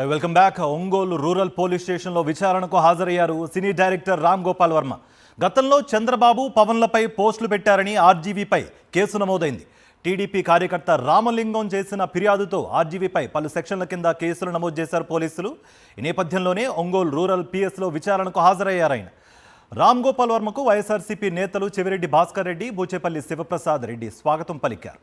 Welcome back. Ongole rural police స్టేషన్లో విచారణకు హాజరయ్యారు సినీ డైరెక్టర్ రామ్ గోపాల్ వర్మ. గతంలో చంద్రబాబు పవన్లపై పోస్టులు పెట్టారని ఆర్జీవీపై కేసు నమోదైంది. టీడీపీ కార్యకర్త రామలింగం చేసిన ఫిర్యాదుతో ఆర్జీవీపై పలు సెక్షన్ల కింద కేసులు నమోదు చేశారు పోలీసులు. ఈ నేపథ్యంలోనే ఒంగోలు రూరల్ పిఎస్లో విచారణకు హాజరయ్యారు ఆయన. రామ్ గోపాల్ వర్మకు వైఎస్ఆర్సీపీ నేతలు చెవిరెడ్డి భాస్కర్ రెడ్డి, బూచేపల్లి శివప్రసాద్ రెడ్డి స్వాగతం పలికారు.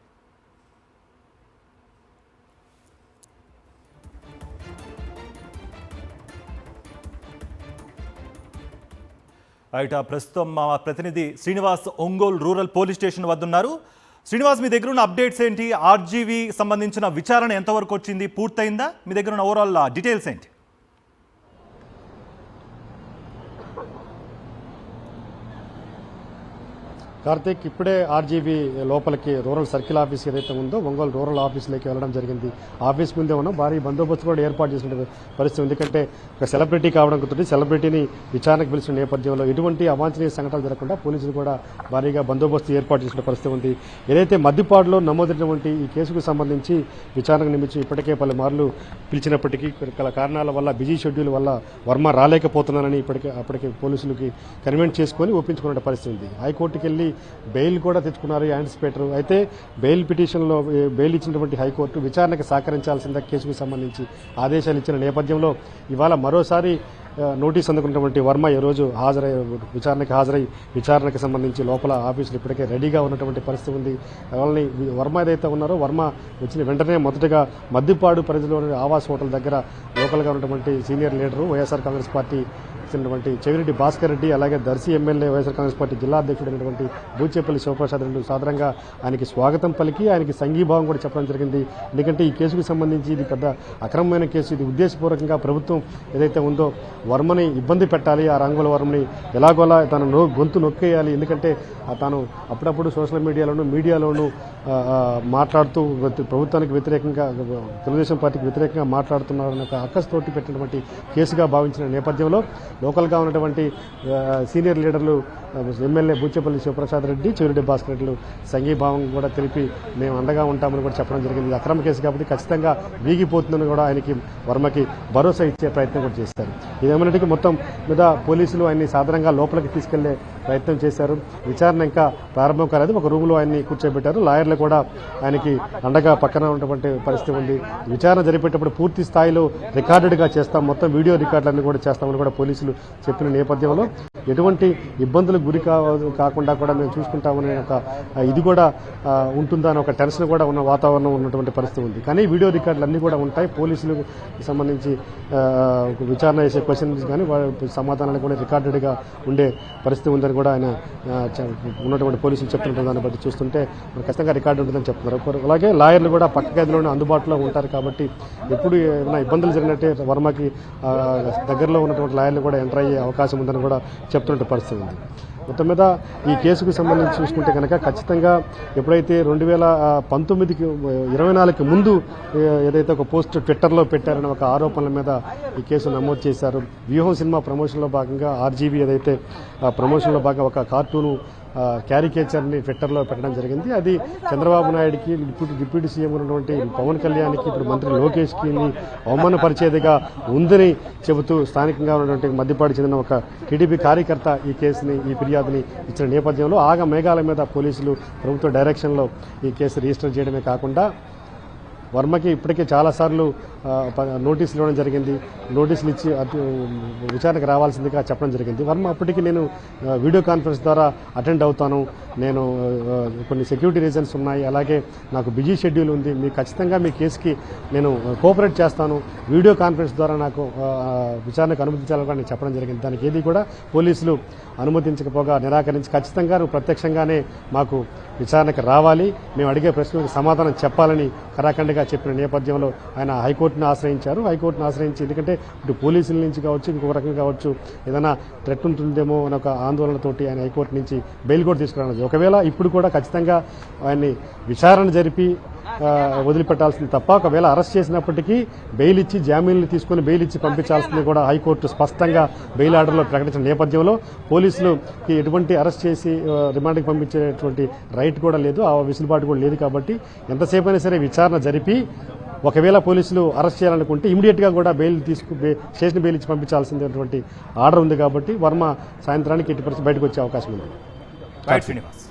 ప్రస్తుతం మా ప్రతినిధి Srinivas Ongole rural police station వద్ద ఉన్నారు. శ్రీనివాస్, మీ దగ్గర ఉన్న అప్డేట్స్ ఏంటి? ఆర్జీవీ సంబంధించిన విచారణ ఎంతవరకు వచ్చింది, పూర్తయిందా? మీ దగ్గర ఉన్న ఓవరాల్ డీటెయిల్స్ ఏంటి? కార్తీక్, ఇప్పుడే ఆర్జీబీ లోపలికి రూరల్ సర్కిల్ ఆఫీస్ ఏదైతే ఉందో ఒంగోలు రూరల్ ఆఫీస్లోకి వెళ్ళడం జరిగింది. ఆఫీస్ ముందే ఉన్న భారీ బందోబస్తు కూడా ఏర్పాటు చేసిన పరిస్థితి. ఎందుకంటే ఒక సెలబ్రిటీ కావడంతో సెలబ్రిటీని విచారణకు పిలిచిన నేపథ్యంలో ఎటువంటి అవాంఛనీయ సంఘటనలు జరగకుండా పోలీసులు కూడా భారీగా బందోబస్తు ఏర్పాటు చేసిన పరిస్థితి ఉంది. ఏదైతే మద్దిపాడులో నమోదైనటువంటి ఈ కేసుకు సంబంధించి విచారణకు నిమిత్తం ఇప్పటికే పలుమార్లు పిలిచినప్పటికీ కారణాల వల్ల, బిజీ షెడ్యూల్ వల్ల వర్మ రాలేకపోతున్నారని అప్పటికే పోలీసులకి కన్విన్స్ చేసుకుని ఒప్పించుకున్న పరిస్థితి ఉంది. హైకోర్టుకి వెళ్లి బెయిల్ కూడా తెచ్చుకున్నారు యాంటిసిపేటర్. అయితే బెయిల్ పిటిషన్లో బెయిల్ ఇచ్చినటువంటి హైకోర్టు విచారణకు సహకరించాల్సిందే కేసుకు సంబంధించి ఆదేశాలు ఇచ్చిన నేపథ్యంలో ఇవాళ మరోసారి నోటీస్ అందుకున్నటువంటి వర్మ ఈరోజు విచారణకు హాజరై విచారణకు సంబంధించి లోపల ఆఫీసులు ఇప్పటికే రెడీగా ఉన్నటువంటి పరిస్థితి ఉంది. వాళ్ళని వర్మ ఏదైతే ఉన్నారో వర్మ వచ్చిన వెంటనే మొదటగా మద్దిపాడు పరిధిలోని ఆవాస్ హోటల్ దగ్గర లోకల్గా ఉన్నటువంటి senior leader YSR Congress party Chevireddy Bhaskar Reddy, అలాగే దర్శి ఎమ్మెల్యే వైఎస్ఆర్ కాంగ్రెస్ పార్టీ జిల్లా అధ్యక్షుడైనటువంటి బూచేపల్లి శివప్రసాద్ రెడ్డి సాధారణంగా ఆయనకి స్వాగతం పలికి ఆయనకి సంఘీభావం కూడా చెప్పడం జరిగింది. ఎందుకంటే ఈ కేసుకు సంబంధించి ఇది పెద్ద అక్రమమైన కేసు. ఇది ఉద్దేశపూర్వకంగా ప్రభుత్వం ఏదైతే ఉందో వర్మని ఇబ్బంది పెట్టాలి, ఆ రంగుల వర్మని ఎలాగోలా తన గొంతు నొక్కేయాలి. ఎందుకంటే తాను అప్పుడప్పుడు సోషల్ మీడియాలోనూ మాట్లాడుతూ ప్రభుత్వానికి వ్యతిరేకంగా, తెలుగుదేశం పార్టీకి వ్యతిరేకంగా మాట్లాడుతున్నారని ఒక అక్కస్తోటి పెట్టినటువంటి కేసుగా భావించిన నేపథ్యంలో లోకల్గా ఉన్నటువంటి సీనియర్ లీడర్లు ఎమ్మెల్యే బూచేపల్లి శివప్రసాద్ రెడ్డి, చెవిరెడ్డి భాస్కర్ రెడ్డిలు సంఘీభావం కూడా తెలిపి మేము అండగా ఉంటామని కూడా చెప్పడం జరిగింది. అక్రమ కేసు కాబట్టి ఖచ్చితంగా వీగిపోతుందని కూడా ఆయనకి వర్మకి భరోసా ఇచ్చే ప్రయత్నం కూడా చేస్తారు. ఇదేమన్నటికీ మొత్తం మీద పోలీసులు ఆయన్ని సాధారణంగా లోపలికి తీసుకెళ్లే ప్రయత్నం చేశారు. విచారణ ఇంకా ప్రారంభం కాలేదు. ఒక రూమ్లో ఆయన్ని కూర్చోబెట్టారు. లాయర్లు కూడా ఆయనకి అండగా పక్కన ఉన్నటువంటి పరిస్థితి ఉంది. విచారణ జరిపేటప్పుడు పూర్తి స్థాయిలో రికార్డెడ్గా చేస్తాం, మొత్తం వీడియో రికార్డులన్నీ కూడా చేస్తామని కూడా పోలీసులు చెప్పిన నేపథ్యంలో ఎటువంటి ఇబ్బందులకు గురి కాకుండా కూడా మేము చూసుకుంటామనే ఒక ఇది కూడా ఉంటుందా అని ఒక టెన్షన్ కూడా ఉన్న వాతావరణం ఉన్నటువంటి పరిస్థితి ఉంది. కానీ వీడియో రికార్డులు అన్నీ కూడా ఉంటాయి. పోలీసులకు సంబంధించి విచారణ చేసే క్వశ్చన్స్ కానీ సమాధానాలు కూడా రికార్డెడ్గా ఉండే పరిస్థితి ఉందని కూడా ఆయన ఉన్నటువంటి పోలీసులు చెప్తుంటారు. దాన్ని బట్టి చూస్తుంటే ఖచ్చితంగా రికార్డు ఉంటుందని చెప్తున్నారు. అలాగే లాయర్లు కూడా పక్క గదిలోనే అందుబాటులో ఉంటారు కాబట్టి ఎప్పుడు ఏమైనా ఇబ్బందులు జరిగినట్టే వర్మకి దగ్గరలో ఉన్నటువంటి లాయర్లు కూడా ఎంటర్ అయ్యే అవకాశం ఉందని కూడా చెప్తున్నట్టు పరిస్థితి ఉంది. మొత్తం మీద ఈ కేసుకు సంబంధించి చూసుకుంటే కనుక ఖచ్చితంగా ఎప్పుడైతే 2019కి 24కి ముందు ఏదైతే ఒక పోస్ట్ ట్విట్టర్లో పెట్టారని ఒక ఆరోపణల మీద ఈ కేసు నమోదు చేశారు. వ్యూహం సినిమా ప్రమోషన్లో భాగంగా ఆర్జీవీ ఏదైతే ప్రమోషన్లో భాగంగా ఒక కార్టూను క్యారికేచర్ని ట్విట్టర్లో పెట్టడం జరిగింది. అది చంద్రబాబు నాయుడికి, డిప్యూటీ సీఎం ఉన్నటువంటి పవన్ కళ్యాణ్కి, ఇప్పుడు మంత్రి లోకేష్కి అవమానపరిచేదిగా ఉందని చెబుతూ స్థానికంగా ఉన్నటువంటి మద్దిపాడు చెందిన ఒక టీడీపీ కార్యకర్త ఈ కేసుని, ఈ ఫిర్యాదుని ఇచ్చిన నేపథ్యంలో ఆగ మేఘాల మీద పోలీసులు ప్రభుత్వ డైరెక్షన్లో ఈ కేసు రిజిస్టర్ చేయడమే కాకుండా వర్మకి ఇప్పటికే చాలాసార్లు నోటీసులు ఇవ్వడం జరిగింది. నోటీసులు ఇచ్చి విచారణకు రావాల్సిందిగా చెప్పడం జరిగింది. వర్మ అప్పటికి నేను వీడియో కాన్ఫరెన్స్ ద్వారా అటెండ్ అవుతాను, నేను కొన్ని సెక్యూరిటీ రీజన్స్ ఉన్నాయి, అలాగే నాకు బిజీ షెడ్యూల్ ఉంది, మీకు ఖచ్చితంగా మీ కేసుకి నేను కోఆపరేట్ చేస్తాను, వీడియో కాన్ఫరెన్స్ ద్వారా నాకు విచారణకు అనుమతించాలని నేను చెప్పడం జరిగింది. దానికి ఏది కూడా పోలీసులు అనుమతించకపోగా నిరాకరించి ఖచ్చితంగా నువ్వు ప్రత్యక్షంగానే మాకు విచారణకు రావాలి, మేము అడిగే ప్రశ్నలకు సమాధానం చెప్పాలని కరాఖండిగా చెప్పిన నేపథ్యంలో ఆయన హైకోర్టును ఆశ్రయించారు. హైకోర్టును ఆశ్రయించి, ఎందుకంటే ఇటు పోలీసుల నుంచి కావచ్చు, ఇంకొక రకంగా కావచ్చు, ఏదైనా థ్రెట్ ఉంటుందేమో అని ఒక ఆందోళనతోటి ఆయన హైకోర్టు నుంచి బెయిల్ కూడా తీసుకురావడం. ఒకవేళ ఇప్పుడు కూడా ఖచ్చితంగా ఆయన్ని విచారణ జరిపి వదిలిపెట్టాల్సింది తప్ప, ఒకవేళ అరెస్ట్ చేసినప్పటికీ బెయిల్ ఇచ్చి, జామీన్లు తీసుకుని బెయిల్ ఇచ్చి పంపించాల్సింది కూడా హైకోర్టు స్పష్టంగా బెయిల్ ఆర్డర్లో ప్రకటించిన నేపథ్యంలో పోలీసులకి ఎటువంటి అరెస్ట్ చేసి రిమాండ్కి పంపించేటువంటి రైట్ కూడా లేదు, ఆ వెసులుబాటు కూడా లేదు. కాబట్టి ఎంతసేపు అయినా సరే విచారణ జరిపి ఒకవేళ పోలీసులు అరెస్ట్ చేయాలనుకుంటే ఇమీడియట్గా కూడా స్టేషన్ బెయిల్ ఇచ్చి పంపించాల్సినటువంటి ఆర్డర్ ఉంది కాబట్టి వర్మ సాయంత్రానికి ఎట్టి పరిస్థితి బయటకు వచ్చే అవకాశం ఉంది. రైట్ శ్రీనివాస్.